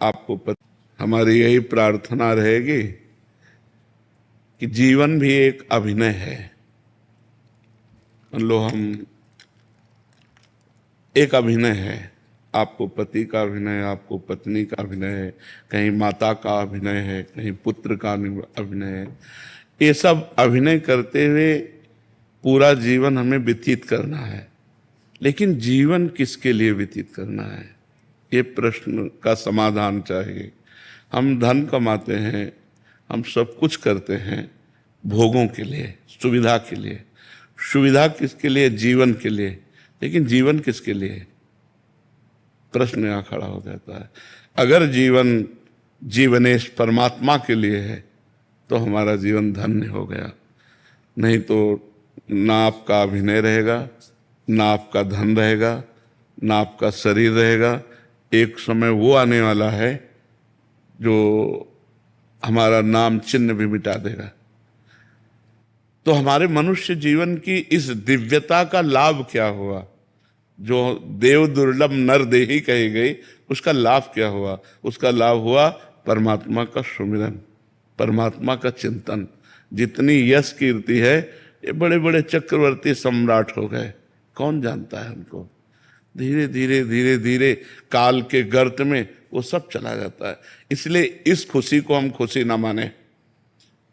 आपको हमारी यही प्रार्थना रहेगी कि जीवन भी एक अभिनय है। मान लो हम एक अभिनय है, आपको पति का अभिनय, आपको पत्नी का अभिनय है, कहीं माता का अभिनय है, कहीं पुत्र का अभिनय है। ये सब अभिनय करते हुए पूरा जीवन हमें व्यतीत करना है। लेकिन जीवन किसके लिए व्यतीत करना है, ये प्रश्न का समाधान चाहिए। हम धन कमाते हैं, हम सब कुछ करते हैं भोगों के लिए, सुविधा के लिए। सुविधा किसके लिए? जीवन के लिए। लेकिन जीवन किसके लिए? प्रश्न यहाँ खड़ा हो जाता है। अगर जीवन जीवनेश परमात्मा के लिए है तो हमारा जीवन धन्य हो गया। नहीं तो ना आपका अभिनय रहेगा, ना आपका धन रहेगा, ना आपका शरीर रहेगा। एक समय वो आने वाला है जो हमारा नाम चिन्ह भी मिटा देगा। तो हमारे मनुष्य जीवन की इस दिव्यता का लाभ क्या हुआ? जो देव दुर्लभ नर देही कही गई, उसका लाभ क्या हुआ? उसका लाभ हुआ परमात्मा का सुमिरन, परमात्मा का चिंतन। जितनी यश कीर्ति है, ये बड़े बड़े चक्रवर्ती सम्राट हो गए, कौन जानता है उनको? धीरे धीरे धीरे धीरे काल के गर्त में वो सब चला जाता है। इसलिए इस खुशी को हम खुशी ना माने।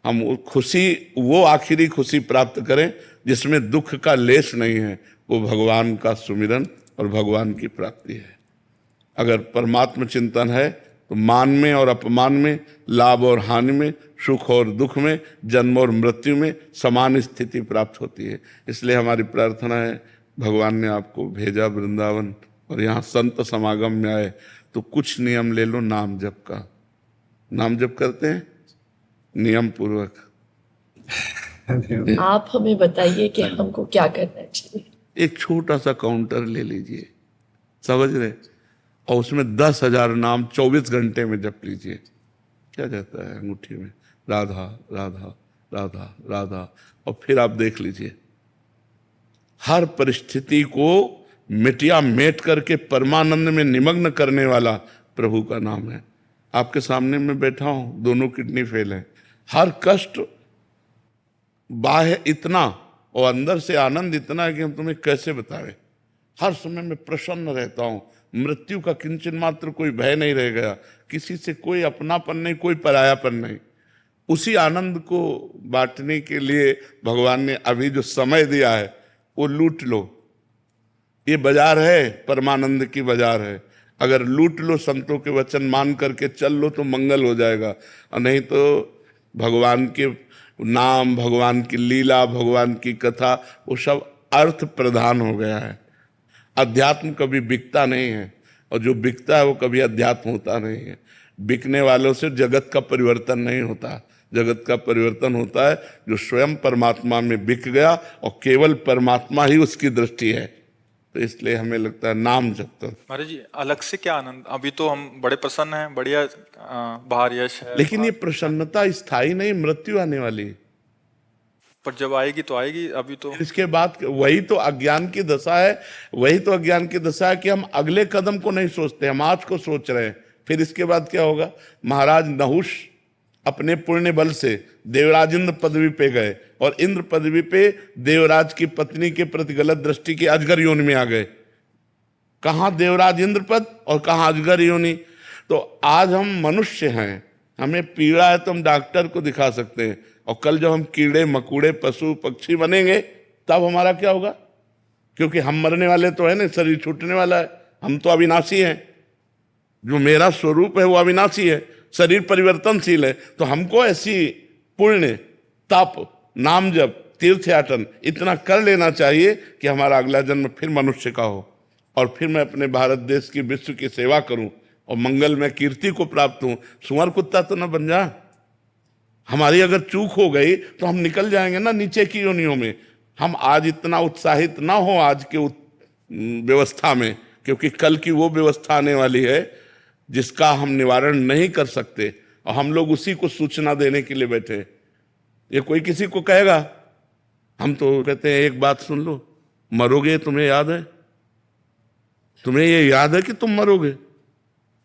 हम खुशी, वो आखिरी खुशी प्राप्त करें जिसमें दुख का लेश नहीं है। वो भगवान का सुमिरन और भगवान की प्राप्ति है। अगर परमात्मा चिंतन है तो मान में और अपमान में, लाभ और हानि में, सुख और दुख में, जन्म और मृत्यु में समान स्थिति प्राप्त होती है। इसलिए हमारी प्रार्थना है, भगवान ने आपको भेजा वृंदावन और यहाँ संत समागम में आए तो कुछ नियम ले लो नाम जप का। नाम जप करते हैं नियम पूर्वक। आप हमें बताइए कि हमको क्या करना चाहिए। एक छोटा सा काउंटर ले लीजिए, समझ रहे, और उसमें 10,000 नाम 24 घंटे में जप लीजिए। क्या जाता है अंगूठी में? राधा राधा राधा राधा। और फिर आप देख लीजिए, हर परिस्थिति को मिटिया मेट करके परमानंद में निमग्न करने वाला प्रभु का नाम है। आपके सामने मैं बैठा हूं, दोनों किडनी फेल है। हर कष्ट बाह्य इतना और अंदर से आनंद इतना है कि हम तुम्हें कैसे बताएं। हर समय मैं प्रसन्न रहता हूं, मृत्यु का किंचन मात्र कोई भय नहीं रह गया, किसी से कोई अपनापन नहीं, कोई परायापन नहीं। उसी आनंद को बांटने के लिए भगवान ने अभी जो समय दिया है वो लूट लो। ये बाजार है, परमानंद की बाजार है। अगर लूट लो, संतों के वचन मान करके चल लो तो मंगल हो जाएगा, और नहीं तो भगवान के नाम, भगवान की लीला, भगवान की कथा, वो सब अर्थ प्रधान हो गया है। अध्यात्म कभी बिकता नहीं है, और जो बिकता है वो कभी अध्यात्म होता नहीं है। बिकने वालों से जगत का परिवर्तन नहीं होता। जगत का परिवर्तन होता है जो स्वयं परमात्मा में बिक गया और केवल परमात्मा ही उसकी दृष्टि है। तो इसलिए हमें लगता है नाम जप कर। महाराज जी, अलग से क्या आनंद, अभी तो हम बड़े प्रसन्न हैं, बढ़िया बाहर यश है, लेकिन ये प्रसन्नता स्थायी नहीं, मृत्यु आने वाली है। पर जब आएगी तो आएगी। अभी तो इसके बाद वही तो अज्ञान की दशा है। वही तो अज्ञान की दशा है कि हम अगले कदम को नहीं सोचते, हम आज को सोच रहे हैं। फिर इसके बाद क्या होगा? महाराज नहुष अपने पुण्य बल से देवराज इंद्र पदवी पे गए, और इंद्र पदवी पे देवराज की पत्नी के प्रति गलत दृष्टि की अजगर योनि में आ गए। कहां देवराज इंद्र पद और कहां अजगर योनि। तो आज हम मनुष्य हैं, हमें पीड़ा है तो हम डॉक्टर को दिखा सकते हैं, और कल जब हम कीड़े मकोड़े पशु पक्षी बनेंगे तब हमारा क्या होगा? क्योंकि हम मरने वाले तो है ना, शरीर छूटने वाला है। हम तो अविनाशी हैं, जो मेरा स्वरूप है वो अविनाशी है, शरीर परिवर्तनशील है। तो हमको ऐसी पुण्य, तप, नाम जप, तीर्थयाटन इतना कर लेना चाहिए कि हमारा अगला जन्म फिर मनुष्य का हो, और फिर मैं अपने भारत देश की, विश्व की सेवा करूं और मंगल में कीर्ति को प्राप्त हूं। सुअर कुत्ता तो ना बन जा। हमारी अगर चूक हो गई तो हम निकल जाएंगे ना नीचे की योनियों में। हम आज इतना उत्साहित ना हो आज के व्यवस्था में, क्योंकि कल की वो व्यवस्था आने वाली है जिसका हम निवारण नहीं कर सकते, और हम लोग उसी को सूचना देने के लिए बैठे। ये कोई किसी को कहेगा, हम तो कहते हैं एक बात सुन लो, मरोगे तुम्हें याद है? तुम्हें ये याद है कि तुम मरोगे?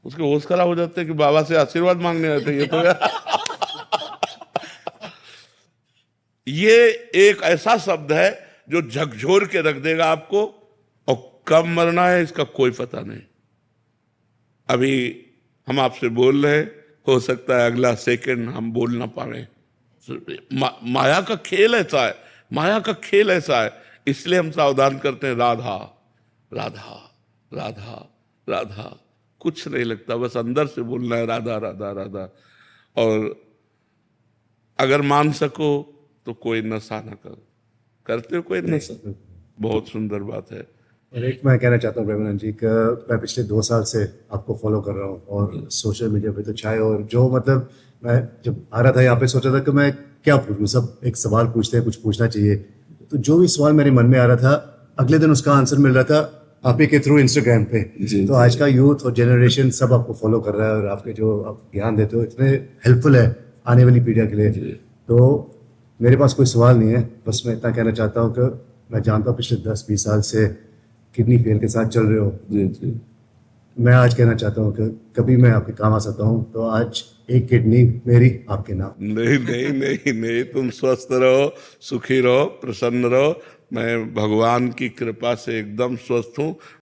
उसके होश खराब हो जाते हैं कि बाबा से आशीर्वाद मांगने आते हैं ये तो यार। ये एक ऐसा शब्द है जो झकझोर के रख देगा आपको, और कब मरना है इसका कोई पता नहीं। अभी हम आपसे बोल रहे हैं, हो सकता है अगला सेकंड हम बोल ना पाए। माया का खेल ऐसा है, माया का खेल ऐसा है, इसलिए हम सावधान करते हैं, राधा राधा राधा राधा, कुछ नहीं लगता, बस अंदर से बोलना है राधा राधा राधा। और अगर मान सको तो कोई नशा ना करो। करते हो कोई नशा? बहुत सुंदर बात है। और एक मैं कहना चाहता हूँ प्रेमानंद जी का, मैं पिछले 2 साल से आपको फॉलो कर रहा हूँ और सोशल मीडिया पे तो चाहे, और जो मतलब मैं जब आ रहा था यहाँ पे सोचा था कि मैं क्या पूछूं, सब एक सवाल पूछते हैं, कुछ पूछना चाहिए, तो जो भी सवाल मेरे मन में आ रहा था अगले दिन उसका आंसर मिल रहा था आप ही के थ्रू इंस्टाग्राम पे। तो आज का यूथ और जनरेशन सब आपको फॉलो कर रहा है, और आपके जो आप ज्ञान देते हो इतने हेल्पफुल है आने वाली पीढ़ियों के लिए। तो मेरे पास कोई सवाल नहीं है, बस मैं इतना कहना चाहता हूँ कि मैं जानता हूँ पिछले 10-20 साल से किडनी फेल के साथ चल रहे हो। जी जी। मैं आज कहना चाहता हूँ कि कभी मैं आपके काम आ सकता हूँ, तो आज एक किडनी मेरी आपके नाम। नहीं नहीं नहीं नहीं, तुम स्वस्थ रहो, सुखी रहो, प्रसन्न रहो। मैं भगवान की कृपा से एकदम स्वस्थ हूँ।